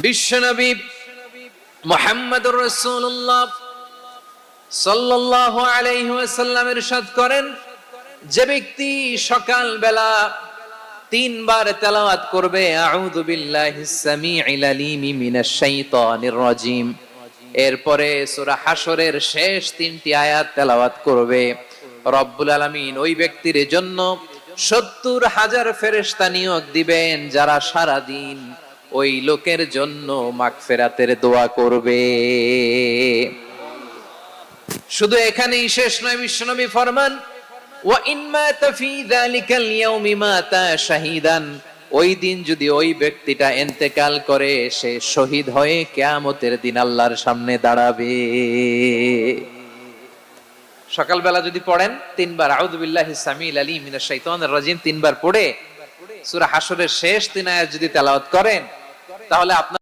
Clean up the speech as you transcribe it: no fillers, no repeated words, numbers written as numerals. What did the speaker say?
বিশ্বনবী মুহাম্মদুর রাসূলুল্লাহ সাল্লাল্লাহু আলাইহি ওয়াসাল্লাম ইরশাদ করেন, যে ব্যক্তি সকাল বেলা 3 বার তেলাওয়াত করবে আউযু বিল্লাহিস সামিউল আলিম মিনাশ শাইতানির রাজিম, এরপরে সূরা হাশরের শেষ 3টি আয়াত তেলাওয়াত করবে, রব্বুল আলামিন ওই ব্যক্তির জন্য 70,000 ফেরেশতা নিয়োগ দিবেন যারা সারা দিন ওই লোকের জন্য মাগফিরাতের দোয়া করবে। শুধু এখানেই শেষ নয়, বিশ্বনবী ফরমান ওয়া ইন মাতা ফি যালিকাল ইয়াউমি মাতা শাহীদান, ওই দিন যদি ওই ব্যক্তিটা ইন্তেকাল করে সে শহীদ হয়ে কিয়ামতের দিন আল্লাহর সামনে দাঁড়াবে। সকালবেলা যদি পড়েন 3 বার আউযু বিল্লাহিস সামিউল আলিম মিনাশ শাইতানির রাজিম 3 বার পড়ে সূরা হাশরের শেষ 3 আয়াত যদি তেলাওয়াত করেন, তাহলে আপনার